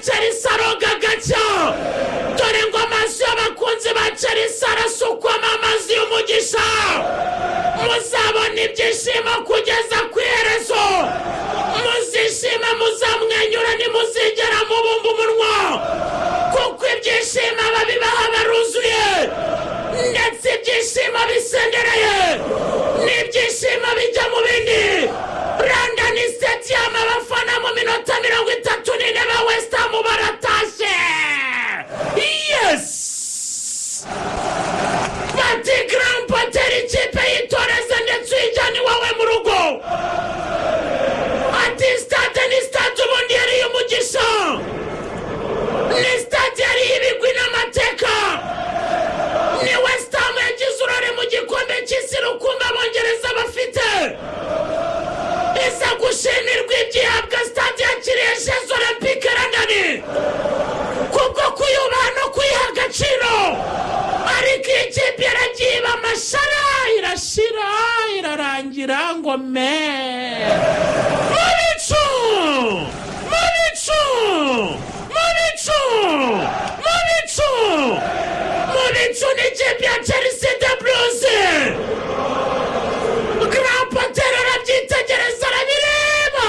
Chelsea aroga gacyo dore ngo amaso y'abakunzi ba Chelsea arasukwa amazi y'umugisha muzabona ibyishimo kugeza ku iherezo muzishima muzamwenyura nimuzigera mubumba umunwa kuko ibyishimo babibaha baruzuye ndetse ibyishimo bisendereye n'ibyishimo bijya mu bindi London Stadium abafana mu minota 34 ba West Ham baratashe yes bati Grand Potter ikipe yitoreza ndetse ijyana iwawe mu rugo ati stade ni stade ubundi yari umugisha ni stade yari ibigwi n'amateka ni West Ham yagize urare mu gikombe cy'isi rukumbi abongereza bafite isa gushimirwa ibyihabwa stade yakiriye Jeux Olympiques London kubwo kuyubaha no kuyiha agaciro ariko ikipe yaragiye amashara irashira irarangira ngo me Mubicu ni ikipe ya Chelsea de Blues Grand Potter arabyitegereza arabireba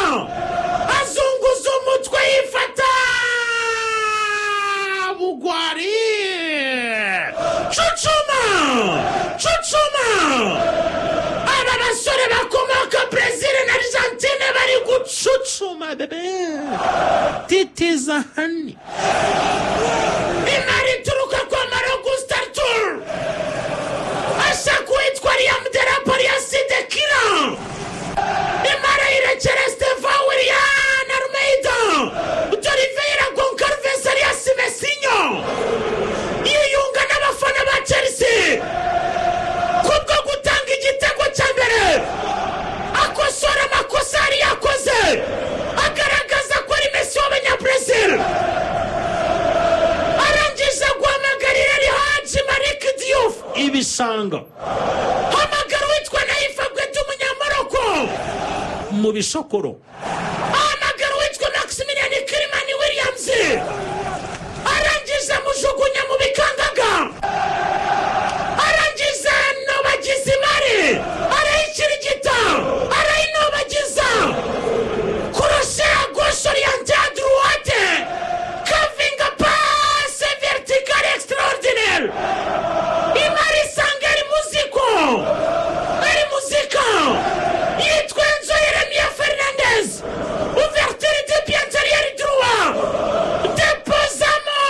azunguza umutwe yifata bugwari cucuma aba basore bakomoka Brazil na Argentine bari gucucuma bebe titiza hani imari turuka kwa Marogusta Tour ashaku itwa Liam Delap ya Sidekina imara irekere Stefan Willian Almeida Oliveira Goncalves Arias Messinho yiyunga n'abafana ba Chelsea kubwo gutanga igitego cya mbere akosora amakosa yari yakoze agaragaza ko ari Messi w'Abanyabrazil arangije guhamagarira Haji Malik Diouf ibishanga hamagara witwa Naifa Gwete umunyamoroko mu bishokoro hamagara witwa Maximilian Kirimani Williams arangije mujugunya mu bikangaga arangije nobagize imari arayikirigita arayinobagiza kuroshe gauche orientée à droite caving a passe verticale extraordinaire imari sanga ari muzika yitwa Enzo Yeremia Fernandez ouverture de pied intérieur droit déposement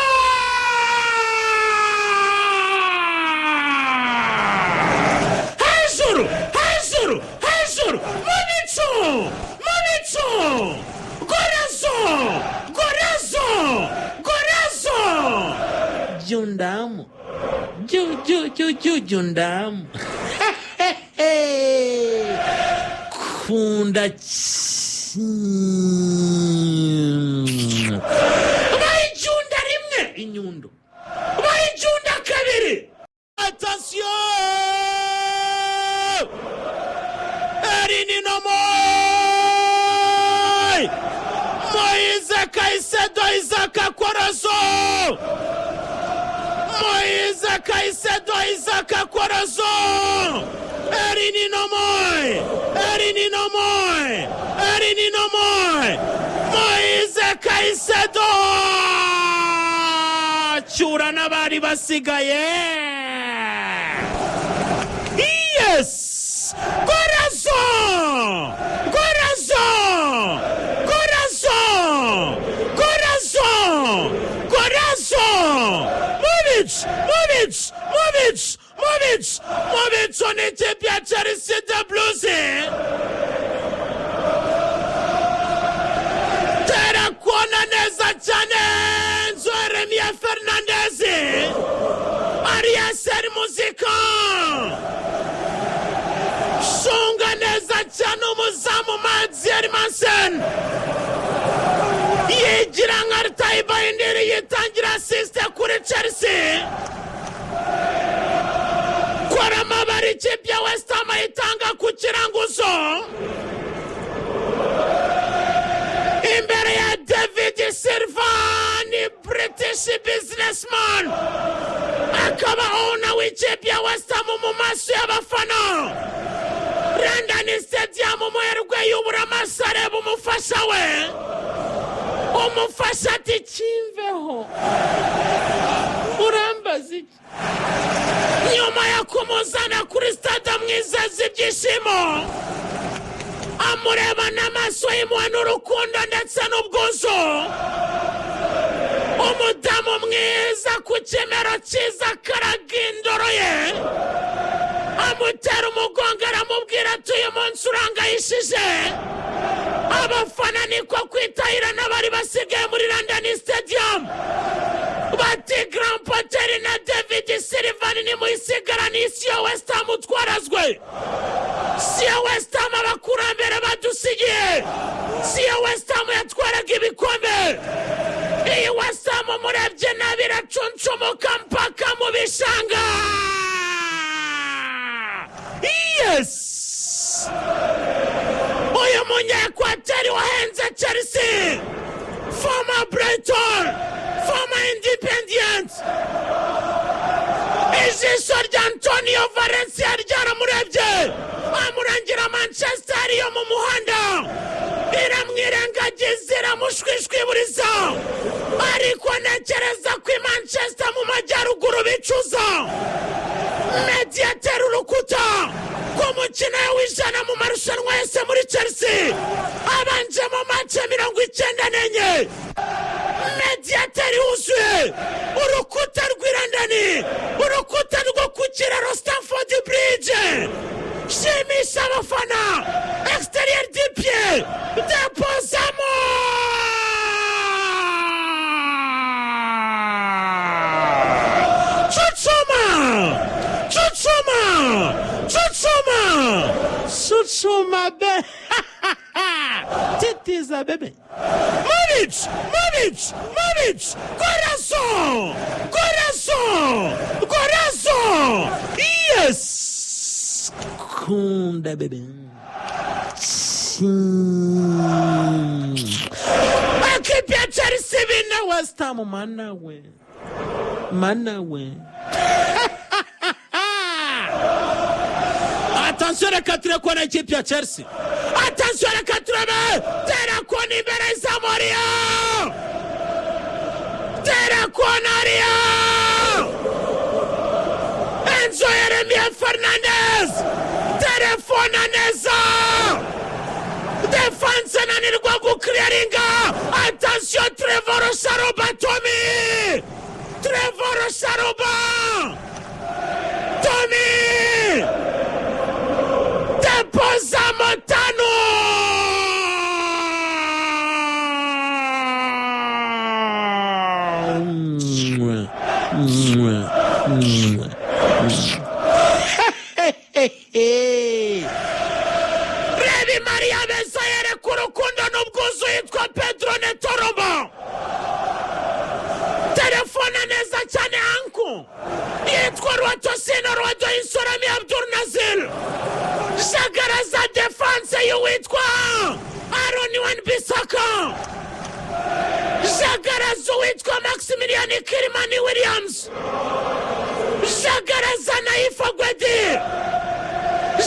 hejuru Mubicu Gorazo Jundamu Jundamu kunda bayijunda rimwe inyundo bayijunda kabiri attention Erini Nomoy Moise Caicedo Isaac Corazo Moise Caicedo Isaac Corazo Erini Nomoy Moise Caicedo cyura n'abari basigaye yes Corazo Movic on était bien Chelsea de Blues Tera kuona neza cyane Enzo Yeremia Fernandez Arias Muzika Shunga neza cyane umuzamu Madzier Mansen yigira nkartayiba indiri yitangira assist kuri Chelsea Kwarama bari ikipe ya West Ham itanga ku kiranguzo imbere ya David Silva ni British businessman akaba owner w'ikipe ya West Ham mu maso y'abafana. London Stadium umuherwe yubura amaso areba umufasha we, umufasha ati kimveho urambaza iki. Nyuma ya kumuzana kuri stade amwizeza ibyishimo, amureba n'amaso y'impuhwe n'urukundo ndetse n'ubwuzu, umudamu mwiza ku kimero cyiza akaraga indoro ye, amutera umugongo aramubwira ati uyu munsi urangayishije. Abafana niko kwitahira n'abari basigaye muri London Stadium bati Grand Potter na David Silva ni muyisigara n'isi ya West Ham utwarazwe. Si ya West Ham abakurambere badusigiye, si ya West Ham yatwaraga ibikombe. Iyi West Ham murebye nabi iracunshumuka mpaka mu bishanga. Yes! Uyu munyakwateri wahenze Chelsea, former Brighton, former Independent. Ijisho rya Antonio Valencia ryaramurebye, amurangira Manchester yo mu muhanda, iramwirengagiza iramushwishwiburiza, ariko ntekereza ko Manchester mu majyaruguru bicuza. Mediateur urukuta ku mukino w'ijana mu marushanwa yose muri Chelsea, abanje mu match 94. Mediateur wuzuye urukuta rw'Irandani, urukuta rwo ku kiraro Stamford Bridge, shimisha abafana, exterieur du pied, deposamo. Chuchuma be. Titiza bebe. Movic. Corazon. Yes. Kunda bebe. Akipia Chelsea bina West Ham manawe. Attention reka tureko na ikipe ya Chelsea. Attention reka turebe tereko imbere Samoria. Tereko naria. Enzo Yeremia Fernandez. Telefona neza. Defense nanirwa gukliringa. Attention Trevor Sharoba Tommy. Deposa Montano. Revi Maria Mensayere kurukundo n'ubwuzu yitwa Pedro Netorombo. Telefona neza cyane anku yitwa Rwatosino Rwado Insorami Abdul Nazil. Shagaraza defense y'uwitwa Aaron Wan-Bissaka. Shagaraza uwitwa Maximilian Kirimani Williams. Shagaraza Naifa Gwedi.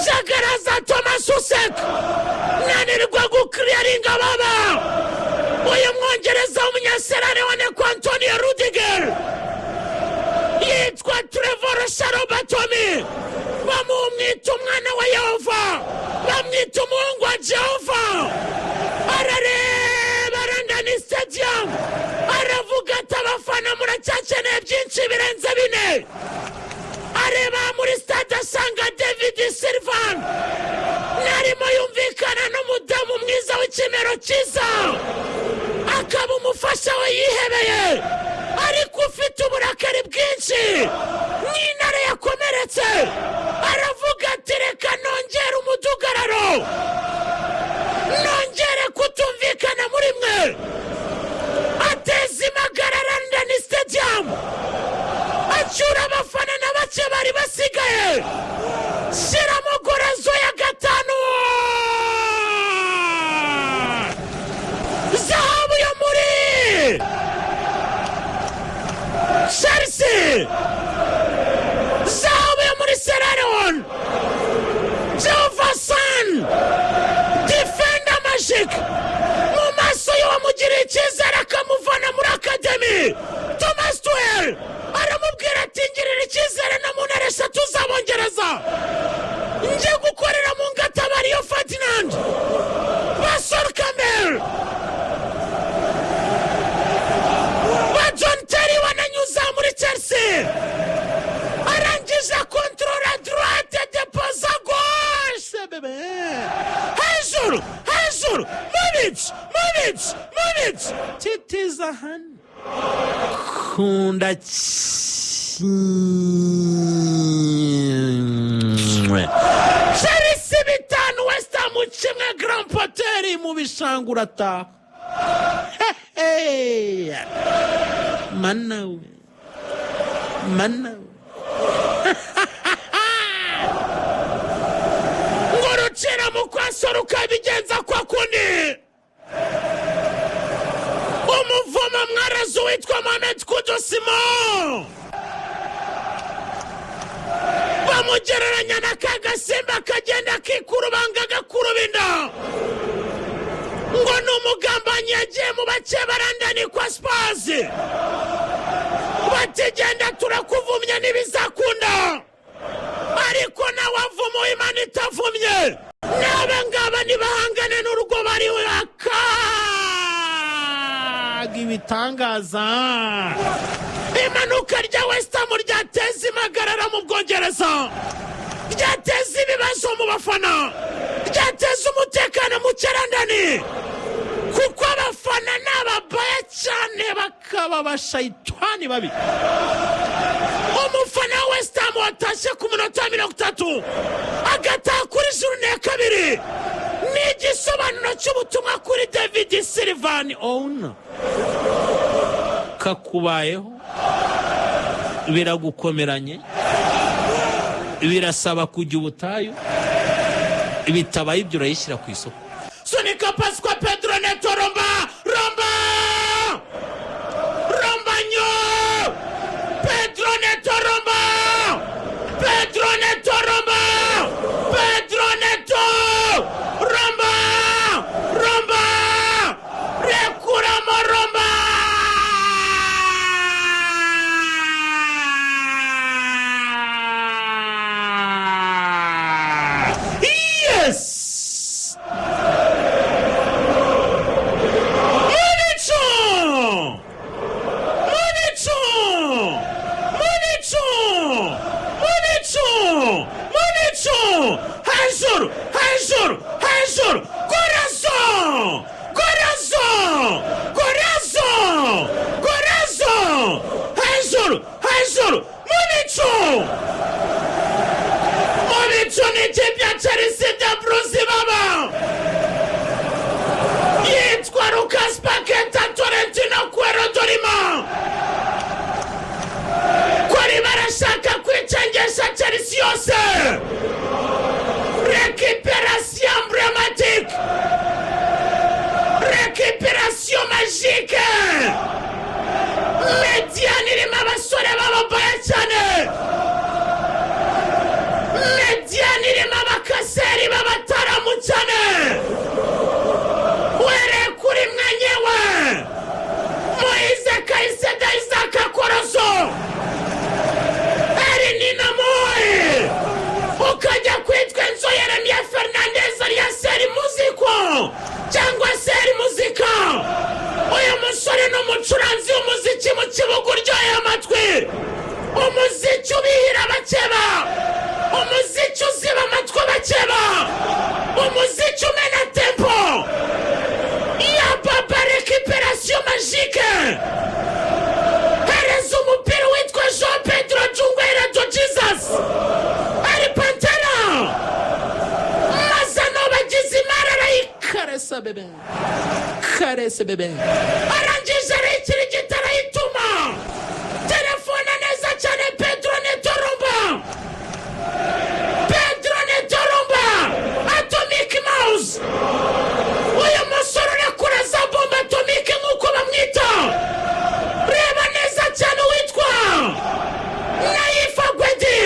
Shagaraza Thomas Susek. Nanirwa gukliringa baba. Uyu mwongereza w'umunyaserane wa Antonio Rudiger yitwa Trevor Sharoba Tommy. Bamwita umwana wa Yehova, bamwita umuhungu wa Jehova. Arareba London Stadium, aravuga ati abafana muracyakeneye byinshi birenze bine. Areba muri stade asanga David Silva narimo yumvikana n'umudamu mwiza w'ikimero cyiza, akaba umufasha we yihebeye, ariko ufite uburakari bwinshi n'intare yakomeretse. Aravuga ati reka nongere umudugararo, nongere kutumvikana muri mwe. Ateza impagarara London Stadium, acyura abafana na bake bari basigaye, shyiramo gorazo ya gatanu, zahabu yo muri bwongereza nje gukorera mu ngata Mario Ferdinand ba Sol Campbell ba John Terry wananyuza muri Chelsea arangije contrôle à droite déposa gauche bébé hejuru Munic titiza hano kunda Chelsea bitanu West Ham kimwe Grand Potter mu bishangura ta manawe ngorocera mu kwasoro kabigenza kwa kundi umuvoma mwarazo witwa Mohamed Kudusimo bamugereranya na kagasimba kagenda kikurubanga gakurubinda ngo n'umugambanyi yagiye mu bake barandani kwa Spurs batigenda turakuvumye n'ibizakunda ariko nawe avumo Imana itavumye n'abangaba nibahangane n'urugo bari akaga ibitangaza imanuka rya West Ham ryateza impagarara mu Bwongereza ryateza ibibazo mu bafana ryateza umutekano mu cyarandani kuko abafana n'ababaya cyane bakaba bashayitani babi umufana wa West Ham watashye ku minota 30 agataha kuri journée ya kabiri n'igisobanuro cy'ubutumwa kuri David Silvan Ouna kakubayeho biragukomeranye birasaba kujya ubutayu bitabaye ibyo urayishyira ku isoko Sonika Pasqua Pedro Neto Rombanyo Pedro Neto Romba Rekuramo Romba yes Hejuru Hejuru Municho ni tipya Chelsea de Bruce baba yitwa Lucas Paqueta Torrentino Cuero Dorima kwari barashaka kwicengesha Chelsea yose récupération emblématique récupération magique Mediane irimo abasore b'ababaya cyane Mediane irimo abakaseri b'abataramu cyane were kuri mwenyewe Moise Caicedo Isaac Koroso Erinina Moi ukajya kwitwa Enzo Yeremia Fernandez alias Seri Muziko cyangwa Seri Muzika uyu musore n'umucuranzi w'umuziki mu kibuga uryoheye amatwi umuziki ubihira abakeba umuziki uziba amatwi abakeba umuziki umena tempo ya papa récupération magique hereza umupira witwa João Pedro Jungwera do Jesus ari Pantera mazano bagize imara arayikaresa bebe arangije arikiri gitara ituma telefone neza cyane Pedro Neto Romba Atomic Mouse uyu musore urakura za bomba Atomic nk'uko bamwita reba neza cyane witwa Naifa Gwedi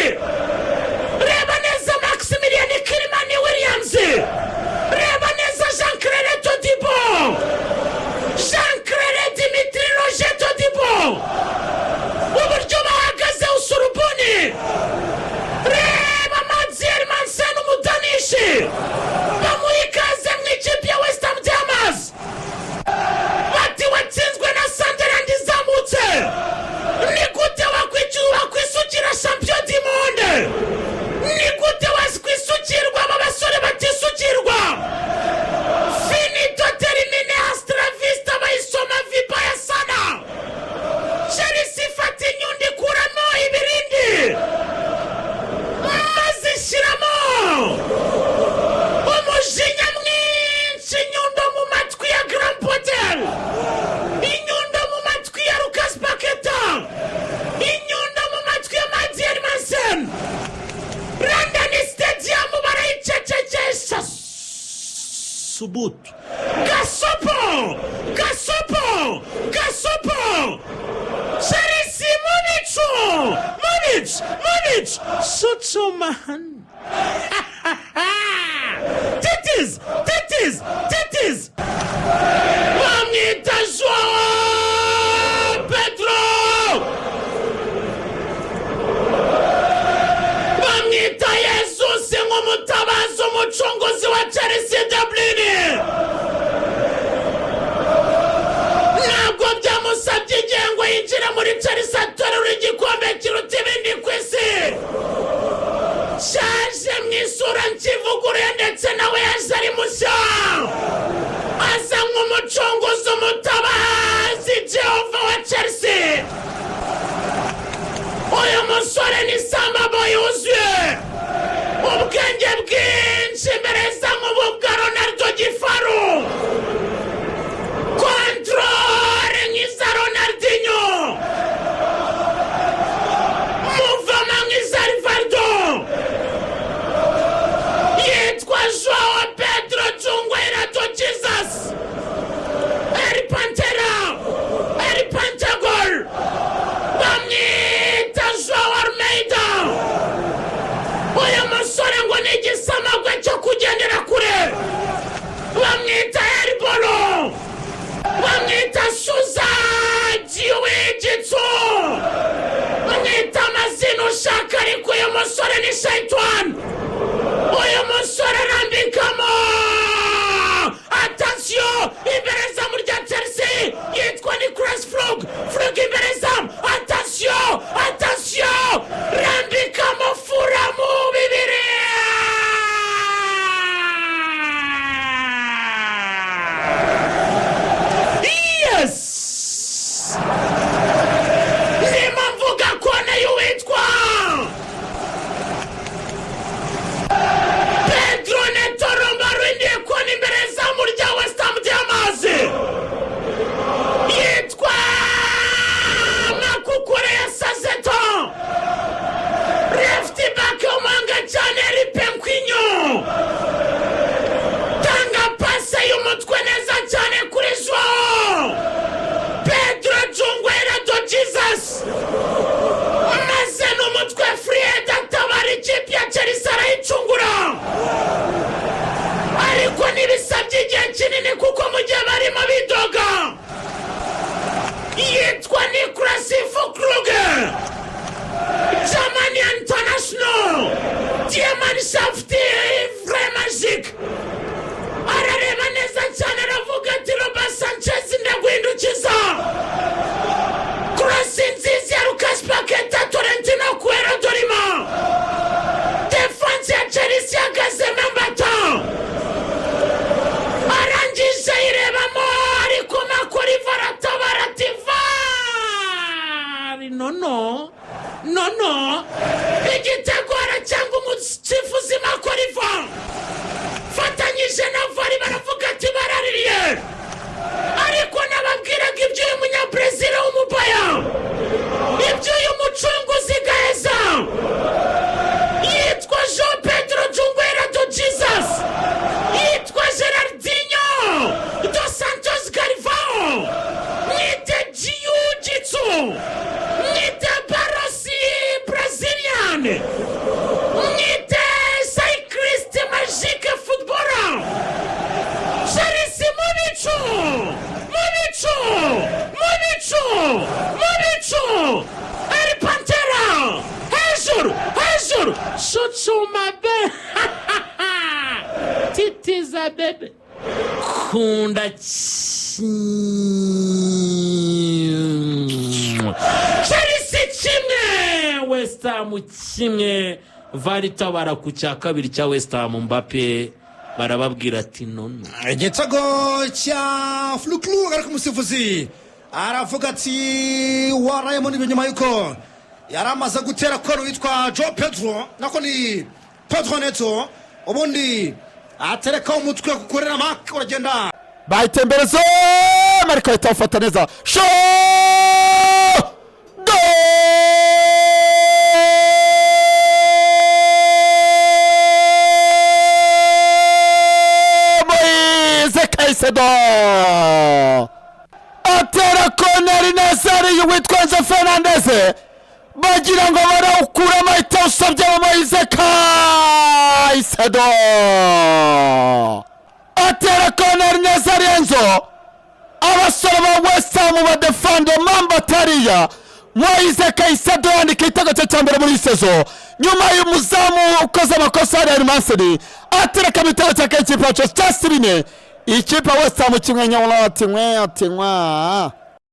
reba neza Maximilian Kilimani Williams reba neza Jean Claire Todibo Jean Claire subutu. Gasopo Chelsea mu bicu Suchuman. Titis bamwita Joao Pedro, bamwita Yesus nk'umutabazi umucunguzi wa Chelsea Dublin. Ntabwo byamusabye igihe ngo yinjire muri Chelsea atorera igikombe kiruta ibindi ku isi. Shaje mu isura nkivuguruye ndetse nawe yaje ari mushya, asa nk'umucunguzi umutabazi Jehova wa Chelsea. Uyu musore ni samabo yuzuye ubwenge bwinshi, mbere asa nk'ububwa Ronaldo Gifaru, kontrole nk'iza Ronaldinho, muvama nk'iza Rivaldo. Yitwa Joao Pedro Chungwera to Jesus, El Pantagol, bamwita Joao Almeida. Uyu musore ngo ni igisamagwe cyo kugendera kure, bamwita Elbolo, bamwita Suza Jiu-Jitsu, bamwita amazina ushaka, ariko uyu musore ni Shaitani. Uyu musore arambikamo, attention, imbere zamu rya Chelsea yitwa Nicolas Flug imbere zamu, attention, rambikamo furamu bibiri. Yes, ndimo mvuga ko nayo witwa Pedro Neto Romero, ndiye kona imbere zamu rya West Ham ry'amazi, yitwa Makukure ya Sazeto, left back umanga cyane Ripenkwinyo, tanga pase y'umutwe neza cyane kuri Joao Pedro Chungwera to Jesus, maze n'umutwe Fred atabara ikipe ya Chelsea arayicungura. Ariko ntibisabye igihe kinini kuko mu gihe barimo bidoga, yitwa Nicolas Flug, Germany International, Diamannschaft Vrai Magique. Arareba neza cyane aravuga ati Roba Sanchez ndaguhindukiza. Cross nziza ya Lucas Paqueta, Torrentino Cuero Dorima, defense ya Chelsea yagazemo mbata, arangije irebamo, ariko Makoriva aratabara ati vari. No, igitego aracyanga umusifuzi Makoriva, fatanyije na vari baravuga ati baraririye. Ariko nababwiraga iby'uyu munyabrazil w'umubaya, iby'uyu mucunguzi Gaeza, yitwa Joao Pedro Chungwera to Jesus, yitwa Gerardinho dos Santos Carvalho, mwite Jiu-Jitsu, mwite Barrosi Brazilian, mwite Cyclist Magique Footballer. Chelsea mu bicu, El Pantera, hejuru, Suchumabe, titiza bebe, kunda Chelsea kimwe, West Ham kimwe. Varitabara ku cya kabiri cya West Ham, Mbappe barababwira ati none. Igitego cya Flug ariko umusifuzi aravuga ati warayemo n'ibinyuma yuko yaramaze gutera koro witwa Joao Pedro, nako ni Pedro Neto, ubundi atereka umutwe kukorera Mark, uragenda bayitemberezo Mariko itafata neza, sho Caicedo atera koneri Nazari witwa Enzo Fernandez bagira ngo barawukuramo ahita usabye Moise Caicedo atera koneri Nazari Enzo abasore ba West Ham badefando Mamba Tariya Moise Caicedo yandika igitego cya mbere muri sezo nyuma y'umuzamu ukoze amakosa ya Real Madrid atereka ibitego cya kipe ya Chelsea ikipe West Ham kimwe nyawla atinywa